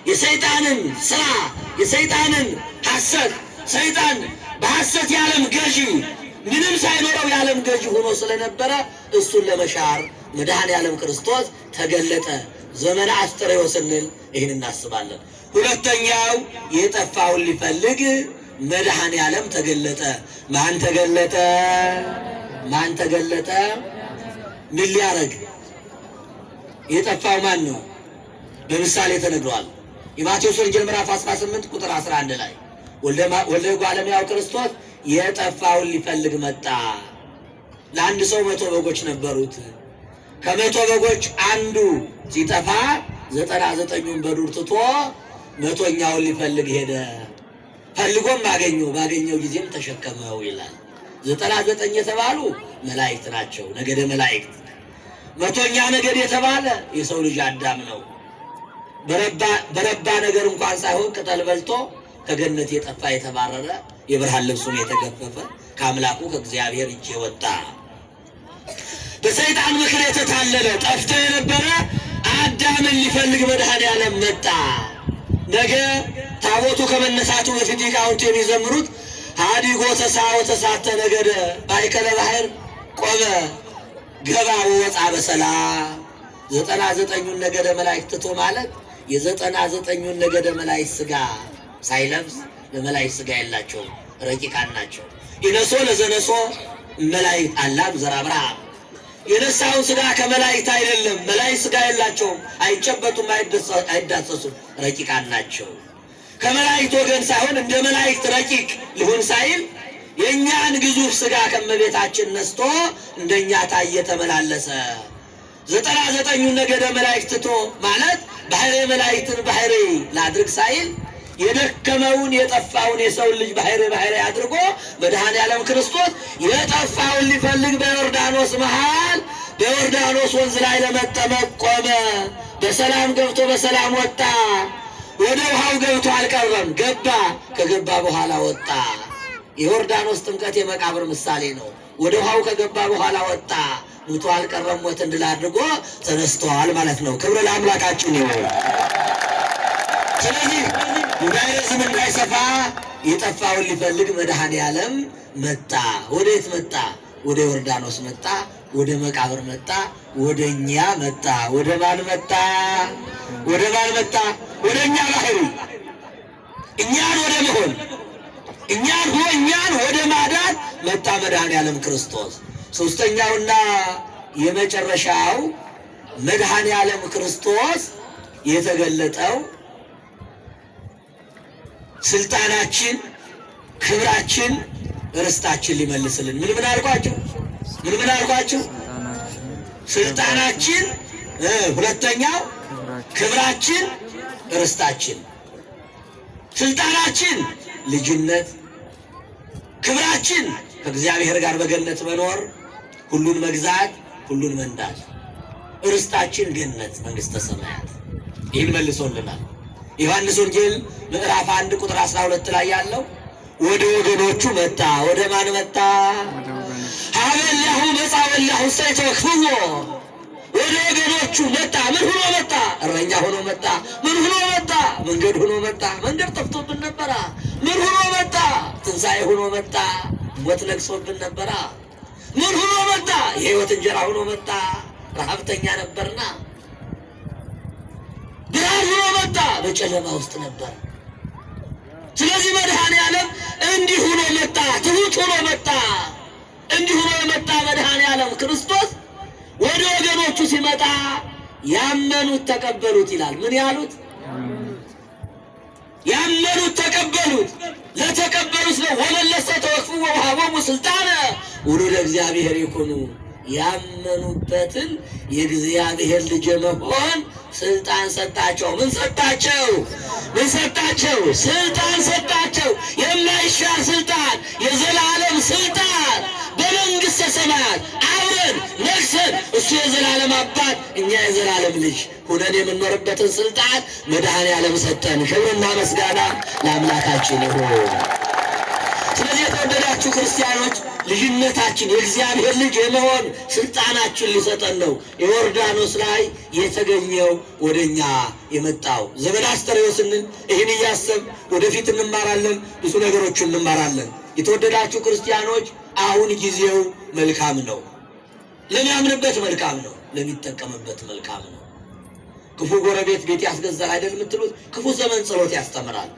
[SPEAKER 1] የሰይጣንን ስራ፣ የሰይጣንን ሐሰት፣ ሰይጣን በሐሰት የዓለም ገዢ ምንም ሳይኖረው የዓለም ገዢ ሆኖ ስለነበረ እሱን ለመሻር መድኃኔ ዓለም ክርስቶስ ተገለጠ። ዘመነ አስተርእዮ ስንል ይህን እናስባለን። ሁለተኛው የጠፋውን ሊፈልግ መድኃኔ ዓለም ተገለጠ። ማን ተገለጠ? ማን ተገለጠ? ምን ሊያረግ? የጠፋው ማን ነው? በምሳሌ ተነግሯል። የማቴዎስ ወንጌል ምዕራፍ 18 ቁጥር 11 ላይ ወልደ እጓለ እመሕያው ክርስቶስ የጠፋውን ሊፈልግ መጣ። ለአንድ ሰው 100 በጎች ነበሩት። ከ100 በጎች አንዱ ሲጠፋ 99ኙን በዱር ትቶ 100ኛውን ሊፈልግ ሄደ። ፈልጎም ባገኘው ጊዜም ተሸከመው ይላል። 99 የተባሉ መላእክት ናቸው፣ ነገደ መላእክት። 100ኛ ነገድ የተባለ የሰው ልጅ አዳም ነው። በረባ ነገር እንኳን ሳይሆን ቅጠል በልቶ ከገነት የጠፋ የተባረረ የብርሃን ልብሱን የተገፈፈ ከአምላኩ ከእግዚአብሔር እጅ የወጣ በሰይጣን ምክር የተታለለ ጠፍቶ የነበረ አዳምን ሊፈልግ መድኃኔዓለም መጣ። ነገ ታቦቱ ከመነሳቱ በፊት ሊቃውንት የሚዘምሩት ሀዲጎ ተሳወ ተሳተ ነገደ ባይከለ ባሕር ቆመ ገባ ወወፃ በሰላም 99ኙን ነገደ መላእክት ትቶ ማለት የ99ኙን ነገደ መላእክት ሥጋ ሳይለብስ ለመላእክት ሥጋ የላቸውም፣ ረቂቃን ናቸው። ይነሶ ለዘነሶ መላእክት አላም ዘራ አብርሃም የነሳውን ሥጋ ከመላእክት አይደለም። መላእክት ሥጋ የላቸውም፣ አይጨበጡም፣ አይዳሰሱም፣ ረቂቃን ናቸው። ከመላእክት ወገን ሳይሆን እንደ መላእክት ረቂቅ ሊሆን ሳይል የእኛን ግዙፍ ሥጋ ከመቤታችን ነስቶ እንደኛ ታየ ተመላለሰ። 99ኙን ነገደ መላእክት ትቶ ማለት ባሕረ መላእክትን ባሕረ ላድርግ ሳይል የደከመውን የጠፋውን የሰውን ልጅ ባሕረ አድርጎ መድኃኔዓለም ክርስቶስ የጠፋውን ሊፈልግ በዮርዳኖስ መሃል በዮርዳኖስ ወንዝ ላይ ለመጠመቅ ቆመ። በሰላም ገብቶ በሰላም ወጣ። ወደ ውሃው ገብቶ አልቀረም፣ ገባ። ከገባ በኋላ ወጣ። የዮርዳኖስ ጥምቀት የመቃብር ምሳሌ ነው። ወደ ውሃው ከገባ በኋላ ወጣ። ሙቶ አልቀረም፣ ሞትን ድል አድርጎ ተነስተዋል ማለት ነው። ክብር ለአምላካችን ይሁን። ስለዚህ እንዳይረዝም እንዳይሰፋ የጠፋውን ሊፈልግ መድኃኔዓለም መጣ። ወዴት መጣ? ወደ ዮርዳኖስ መጣ። ወደ መቃብር መጣ። ወደ እኛ መጣ። ወደ ማን መጣ? ወደ ማን መጣ? ወደ እኛ ባሕሪ እኛን ወደ መሆን እኛን ወደ ማዳን መጣ መድኃኔዓለም ክርስቶስ። ሦስተኛውና የመጨረሻው መድኃኔዓለም ክርስቶስ የተገለጠው ስልጣናችን፣ ክብራችን፣ ርስታችን ሊመልስልን ምን አልኳችሁ? ስልጣናችን፣ ሁለተኛው ክብራችን፣ ርስታችን። ስልጣናችን ልጅነት፣ ክብራችን ከእግዚአብሔር ጋር በገነት መኖር፣ ሁሉን መግዛት፣ ሁሉን መንዳት። ርስታችን ገነት፣ መንግሥተ ሰማያት። ይህን መልሶልናል። ዮሐንስ ወንጌል ምዕራፍ 1 ቁጥር 12 ላይ ያለው ወደ ወገኖቹ መጣ። ወደ ማን መጣ? ሀበላሁ መጻወላሁ ሰይተክፍዎ ወደ ወገኖቹ መጣ። ምን ሆኖ መጣ? እረኛ ሆኖ መጣ። ምን ሆኖ መጣ? መንገድ ሆኖ መጣ። መንገድ ጠፍቶብን ነበራ። ምን ሆኖ መጣ? ትንሣኤ ሆኖ መጣ። ሞት ነግሶብን ነበራ። ምን ሆኖ መጣ? የሕይወት እንጀራ ሆኖ መጣ። ረሃብተኛ ነበርና ብርሃን ሆኖ መጣ። በጨለማ ውስጥ ነበር። ስለዚህ መድኃኔዓለም እንዲህ ሆኖ መጣ። ትሑት ሆኖ መጣ። እንዲህ ሆኖ የመጣ መድኃኔዓለም ክርስቶስ ወደ ወገኖቹ ሲመጣ ያመኑት ተቀበሉት ይላል። ምን ያሉት? ያመኑት ተቀበሉት። ለተቀበሉት ነው ወለለሰ ተወክፉ ወወሀቦሙ ስልጣነ ውሉደ እግዚአብሔር ይኩኑ። ያመኑበትን የእግዚአብሔር ልጅ መሆን ስልጣን ሰጣቸው። ምን ሰጣቸው? ስልጣን ሰጣቸው። የማይሻር ስልጣን፣ የዘላለም ስልጣን በመንግሥተ ሰማያት አብረን ነግሰን እሱ የዘላለም አባት እኛ የዘላለም ልጅ ሁነን የምንኖርበትን ስልጣን መድኃኔዓለም ሰጠን። ክብርና ምስጋና ለአምላካችን ይሁን። ስለዚህ የተወደዳችሁ ክርስቲያኖች ልጅነታችን የእግዚአብሔር ልጅ የመሆን ስልጣናችን ሊሰጠን ነው የዮርዳኖስ ላይ የተገኘው ወደኛ የመጣው። ዘመድ አስተርእዮስንን ይህን እያሰብ ወደፊት እንማራለን፣ ብዙ ነገሮች እንማራለን። የተወደዳችሁ ክርስቲያኖች አሁን ጊዜው መልካም ነው። ለሚያምንበት መልካም ነው፣ ለሚጠቀምበት መልካም ነው። ክፉ ጎረቤት ቤት ያስገዛል አይደል የምትሉት? ክፉ ዘመን ጸሎት ያስተምራል፣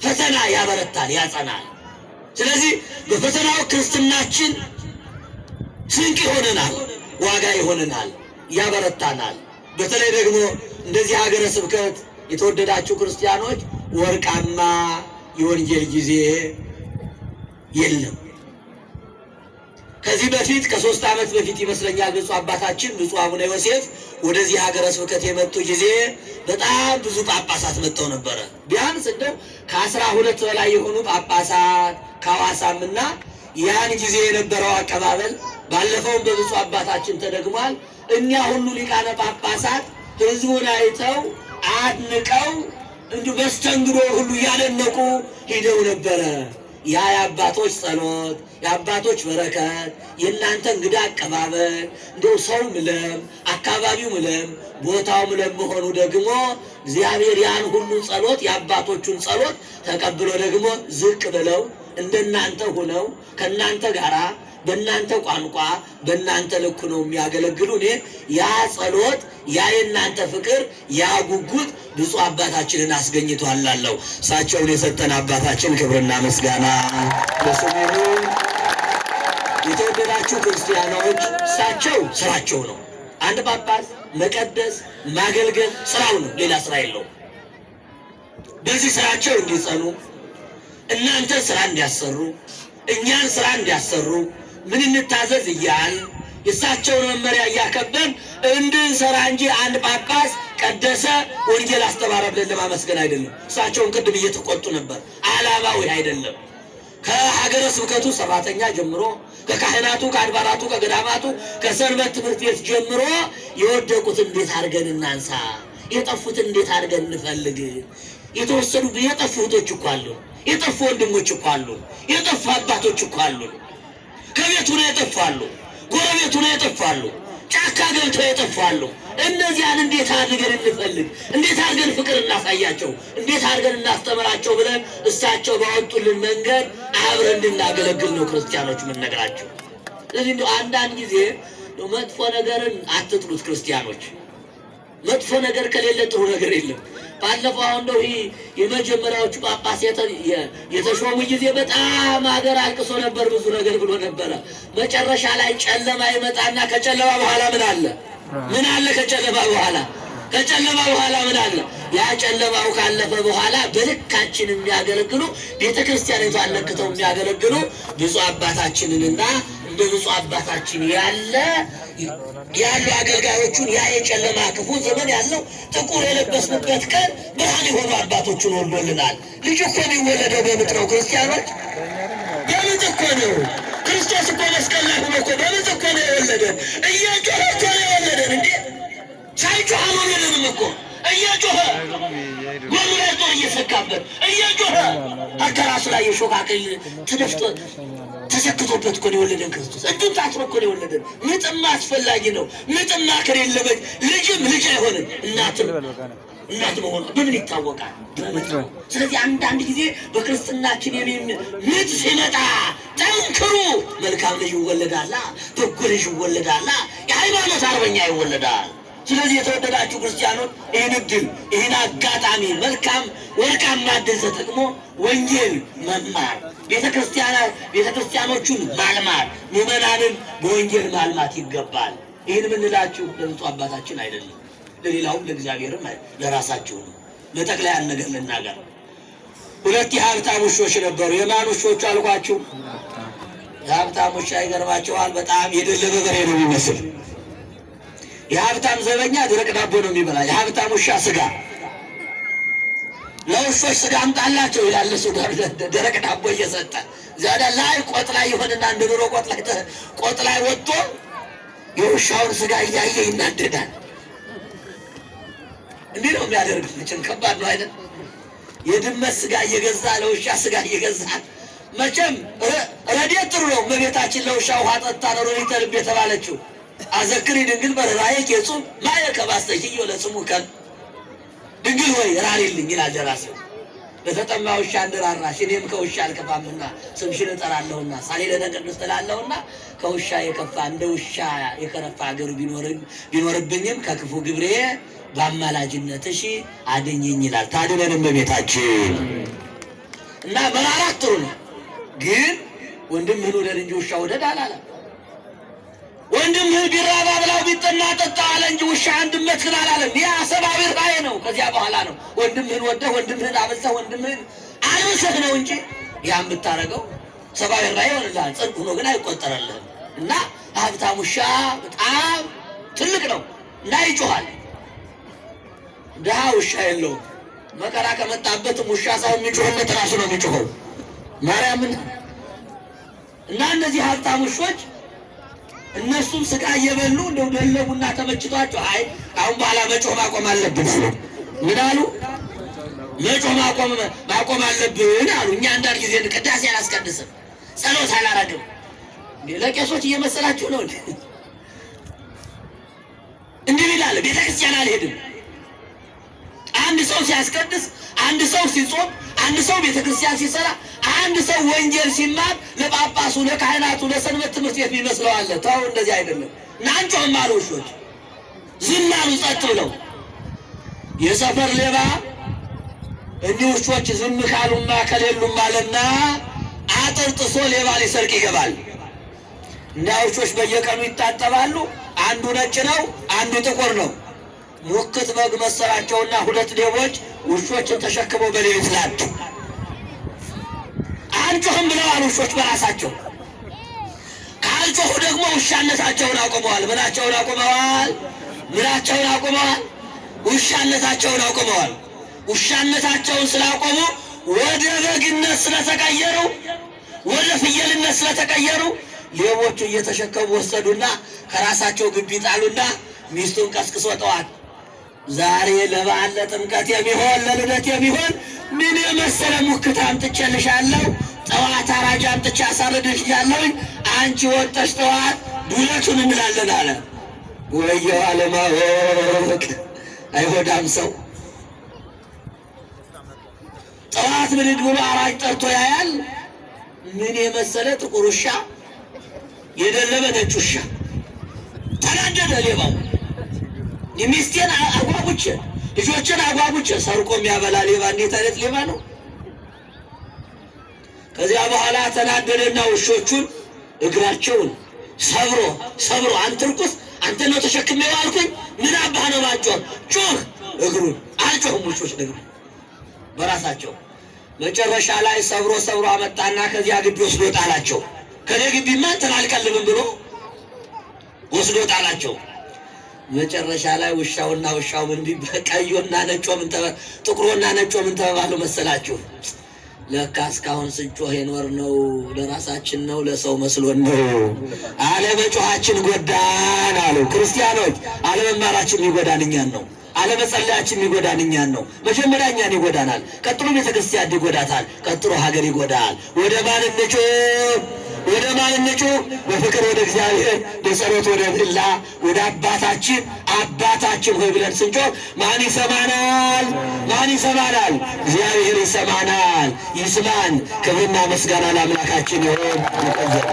[SPEAKER 1] ፈተና ያበረታል፣ ያጸናል። ስለዚህ በፈተናው ክርስትናችን ስንቅ ይሆነናል፣ ዋጋ ይሆነናል፣ ያበረታናል። በተለይ ደግሞ እንደዚህ ሀገረ ስብከት የተወደዳችሁ ክርስቲያኖች ወርቃማ የወንጌል ጊዜ የለም። ከዚህ በፊት ከ3 ዓመት በፊት ይመስለኛል ብፁዕ አባታችን ብፁዕ አቡነ ዮሴፍ ወደዚህ ሀገረ ስብከት የመጡ ጊዜ በጣም ብዙ ጳጳሳት መጥተው ነበረ። ቢያንስ እንደው ከ12 በላይ የሆኑ ጳጳሳት ከሐዋሳምና ያን ጊዜ የነበረው አቀባበል ባለፈውም በብፁዕ አባታችን ተደግሟል። እኛ ሁሉ ሊቃነ ጳጳሳት ህዝቡን አይተው አድንቀው እንዲሁ በስተንግዶ ሁሉ እያደነቁ ሄደው ነበረ። ያ የአባቶች ጸሎት፣ የአባቶች በረከት፣ የእናንተ እንግዳ አቀባበል እንደው ሰው ምለም፣ አካባቢው ምለም፣ ቦታው ምለም መሆኑ ደግሞ እግዚአብሔር ያን ሁሉ ጸሎት የአባቶቹን ጸሎት ተቀብሎ ደግሞ ዝቅ ብለው እንደናንተ ሆነው ከናንተ ጋራ በእናንተ ቋንቋ በእናንተ ልክ ነው የሚያገለግሉ። እኔ ያ ጸሎት ያ የእናንተ ፍቅር ያ ጉጉት ብፁዕ አባታችንን አስገኝቷል እላለሁ። እሳቸውን የሰጠን አባታችን ክብርና ምስጋና ለስሙ ይሁን። የተወደዳችሁ ክርስቲያኖች እሳቸው ስራቸው ነው። አንድ ጳጳስ መቀደስ ማገልገል ስራው ነው፣ ሌላ ስራ የለውም። በዚህ ስራቸው እንዲጸኑ እናንተ ስራ እንዲያሰሩ እኛን ስራ እንዲያሰሩ ምን እንታዘዝ እያል የእሳቸውን መመሪያ እያከበርን እንድንሰራ እንጂ አንድ ጳጳስ ቀደሰ ወንጌል አስተማረ ብለን ለማመስገን አይደለም። እሳቸውን ቅድም እየተቆጡ ነበር። ዓላማው ይህ አይደለም። ከሀገረ ስብከቱ ሰራተኛ ጀምሮ ከካህናቱ ከአድባራቱ ከገዳማቱ ከሰንበት ትምህርት ቤት ጀምሮ የወደቁት እንዴት አድርገን እናንሳ፣ የጠፉት እንዴት አድርገን እንፈልግ። የተወሰኑ የጠፉ እህቶች እኮ አሉ፣ የጠፉ ወንድሞች እኮ አሉ፣ የጠፉ አባቶች እኮ አሉ። ከቤቱ ነው የጠፋሉ፣ ጎረቤቱ ነው የጠፋሉ፣ ጫካ ገብተው የጠፋሉ። እነዚያን እንዴት አድርገን እንፈልግ፣ እንዴት አድርገን ፍቅር እናሳያቸው፣ እንዴት አድርገን እናስተምራቸው ብለን እሳቸው ባወጡልን መንገድ አብረን እንድናገለግል ነው ክርስቲያኖች የምንነግራቸው። ስለዚህ እንደው አንዳንድ ጊዜ መጥፎ ነገርን አትጥሉት ክርስቲያኖች። መጥፎ ነገር ከሌለ ጥሩ ነገር የለም። ባለፈው አሁን ነው የመጀመሪያዎቹ ጳጳስ የተሾሙ ጊዜ በጣም ሀገር አልቅሶ ነበር፣ ብዙ ነገር ብሎ ነበረ። መጨረሻ ላይ ጨለማ ይመጣና ከጨለማ በኋላ ምን አለ? ምን አለ? ከጨለማ በኋላ ምን አለ? ያ ጨለማው ካለፈ በኋላ በልካችን የሚያገለግሉ ቤተክርስቲያኒቷን ለክተው የሚያገለግሉ ብፁዕ አባታችንንና እንደ ብፁዕ አባታችን ያሉ አገልጋዮቹን ያ የጨለማ ክፉ ዘመን ያለው ጥቁር የለበስንበት ቀን ብርሃን የሆኑ አባቶችን ወልዶልናል። ልጅ እኮ የሚወለደው በምጥ ነው ክርስቲያኖች፣ በምጥ እኮ ነው። ክርስቶስ እኮ መስቀል ላይ ሆኖ እኮ በምጥ እኮ ነው የወለደን። እየጮኸ እኮ ነው የወለደን። እንዴ ሳይጮህ አልወለደንም እኮ እየጮኸ ጎኑ ላይ ጦር እየሰካበት እየጮኸ ከራሱ ላይ የሾህ አክሊል ተደፍቶ ተሰክቶበት እኮ ነው የወለደን ክርስቶስ። እጁን ታስሮ እኮ ነው የወለደን። ምጥማ አስፈላጊ ነው። ምጥማ ከሌለበት ልጅም ልጅ አይሆንም። እናት መሆኗ በምን ይታወቃል? በምጥ ነው። ስለዚህ አንዳንድ ጊዜ በክርስትናችን ምጥ ሲመጣ ጠንክሩ። መልካም ልጅ ይወለዳላ፣ በጎ ልጅ ይወለዳላ፣ የሃይማኖት አርበኛ ይወለዳል። ስለዚህ የተወደዳችሁ ክርስቲያኖች ይህን እድል ይህን አጋጣሚ መልካም ወርቃማ እድል ተጠቅሞ ወንጌል መማር፣ ቤተክርስቲያኖቹን ማልማት፣ ምዕመናንን በወንጌል ማልማት ይገባል። ይህን የምንላችሁ ለብፁዕ አባታችን አይደለም፣ ለሌላውም ለእግዚአብሔርም ለራሳችሁ ነው። ለጠቅላይ ነገር ልናገር። 2 የሀብታም ውሾች ነበሩ። የማን ውሾች አልኳችሁ? የሀብታም ውሻ ይገርማቸዋል። በጣም የደለበ በሬ ነው የሚመስል። የሀብታም ዘበኛ ደረቅ ዳቦ ነው የሚበላ። የሀብታም ውሻ ስጋ። ለውሾች ስጋ አምጣላቸው ይላል እሱ ደረቅ ዳቦ እየሰጠ። ዛዳ ላይ ቆጥ ላይ ይሆንና እንደ ዶሮ ቆጥ ላይ ወጥቶ የውሻውን ስጋ እያየ ይናደዳል። እንዲህ ነው የሚያደርግ። መቼም ከባድ ነው አይደል? የድመት ስጋ እየገዛ ለውሻ ስጋ እየገዛ መቼም ረድኤት ጥሩ ነው። እመቤታችን ለውሻ ውሃ ጠጣ ነው ሮሪተ ልብ የተባለችው። አዘክሪ ድንግል በርኅራኄ ኬጹም ማየ ከማስተኪዮ ለስሙ ከን ድንግል ሆይ ራሪልኝ ይላል ደራሲው። ለተጠማ ውሻ እንድራራሽ እኔም ከውሻ አልከፋምና ስምሽን እጠራለሁና ሳሌለነ ቅድስት እላለሁና ከውሻ የከፋ እንደ ውሻ የከረፋ እግር ቢኖርብኝም ከክፉ ግብሬ በአማላጅነትሽ አድኝኝ ይላል። ታድነን እመቤታችን። እና መራራት ጥሩ ነው፣ ግን ወንድምህን ውደድ እንጂ ውሻ ውደድ አላለም። ወንድምህን ቢራባ ብላው ቢጠና ጠጣ አለ እንጂ ውሻ አንድነትህን አላለም። ያ ሰብአዊ ርኅራኄ ነው። ከዚያ በኋላ ነው ወንድምህን ወደህ ወንድምህን አበልተህ ወንድምህን አልብሰህ ነው እንጂ ያ የምታረገው ሰብአዊ ርኅራኄ ይሆንልሃል። ጽድቅ ሆኖ ግን አይቆጠርልህም። እና ሀብታም ውሻ በጣም ትልቅ ነው እና ይጮሃል። ድሃ ውሻ የለውም። መከራ ከመጣበትም ውሻ ሳይሆን የሚጮህለት ራሱ ነው የሚጮኸው ማርያምን። እና እነዚህ ሀብታም ውሾች እነሱም ስጋ እየበሉ እንደው ደለቡና ተመችቷቸው አይ አሁን በኋላ መጮህ ማቆም አለብን አሉ። ምን አሉ? መጮህ ማቆም አለብን አሉ። እኛ አንዳንድ ጊዜ ቅዳሴ አላስቀድስም፣ ጸሎት አላረግም። ለቄሶች እየመሰላችሁ ነው እንዲህ ይላል። ቤተክርስቲያን አልሄድም። አንድ ሰው ሲያስቀድስ፣ አንድ ሰው ሲጾም፣ አንድ ሰው ቤተክርስቲያን ሲሰራ፣ አንድ ሰው ወንጌል ሲማር ለጳጳሱ፣ ለካህናቱ፣ ለሰንበት ትምህርት ቤት የሚመስለው አለ። ተው እንደዚህ አይደለም። ናንጮህም አሉ ውሾች። ዝም አሉ ጸጥ ብለው። የሰፈር ሌባ እኒህ ውሾች ዝም ካሉማ ከሌሉም አለና አጥር ጥሶ ሌባ ሊሰርቅ ይገባል። እና ውሾች በየቀኑ ይታጠባሉ። አንዱ ነጭ ነው፣ አንዱ ጥቁር ነው። ሙክት በግ መሰላቸውና ሁለት ሌቦች ውሾችን ተሸክመው በሌሊት ላጡ። አንጮህም ብለዋል ውሾች በራሳቸው። ካልጮሁ ደግሞ ውሻነታቸውን አቁመዋል። ምናቸውን አቁመዋል? ምናቸውን አቁመዋል? ውሻነታቸውን አቁመዋል። ውሻነታቸውን ስላቆሙ ወደ በግነት ስለተቀየሩ፣ ወደ ፍየልነት ስለተቀየሩ ሌቦቹ እየተሸከሙ ወሰዱና ከራሳቸው ግቢ ጣሉና ሚስቱን ቀስቅሶ ጠዋት ዛሬ ለበዓል ለጥምቀት የሚሆን ለልደት የሚሆን ምን የመሰለ ሙክት አምጥቼልሻለሁ፣ ጠዋት አራጅ አምጥቼ አሳርድልሻለሁኝ፣ አንቺ ወጥተሽ ጠዋት ዱለቱን እንላለን አለ። ወየው አለማወቅ አይሆዳም ሰው። ጠዋት ብድግ ብሎ አራጅ ጠርቶ ያያል። ምን የመሰለ ጥቁር ውሻ፣ የደለበ ነጭ ውሻ። ተናደደ ሌባው። ሚስቴን አጓጉቼ ልጆችን አጓጉቼ ሰርቆ የሚያበላ ሌባ እንዴት አይነት ሌባ ነው? ከዚያ በኋላ ተናደደና ውሾቹን እግራቸውን ሰብሮ አንተ ርኩስ፣ አንተ ነው ተሸክሜ ዋልኩኝ፣ ምን አባህ ነው ማጮህ? ጩህ! እግሩን አልጮህም ውሾች ደግሞ በራሳቸው። መጨረሻ ላይ ሰብሮ አመጣና ከዚያ ግቢ ወስዶ ጣላቸው። ከዚህ ግቢማ እንትን አልቀልብም ብሎ ወስዶ ጣላቸው። መጨረሻ ላይ ውሻው ምን ቀዩና ነጮ ምን ጥቁሩና ነጮ ምን ተባሉ መሰላችሁ? ለካ እስካሁን ስንጮህ የኖር ነው ለራሳችን ነው፣ ለሰው መስሎን ነው። አለመጮኻችን ጎዳን አሉ ክርስቲያኖች። አለመማራችን ይጎዳን እኛን ነው። አለመጸለያችን ይጎዳን እኛን ነው። መጀመሪያ እኛን ይጎዳናል፣ ቀጥሎ ቤተክርስቲያን ይጎዳታል፣ ቀጥሎ ሀገር ይጎዳል። ወደ ማን እንጩህ? ወደ ማን እንጩህ? በፍቅር ወደ እግዚአብሔር፣ በጸሎት ወደ ምህላ ወደ አባታችን ሆይ ብለን ስንጮህ ማን ይሰማናል? ማን ይሰማናል? እግዚአብሔር ይሰማናል። ይስማን። ክብርና ምስጋና ለአምላካችን ይሁን። ይቆየን።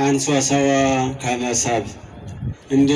[SPEAKER 2] አንሶ ሰዋ ከመሰብ እንደ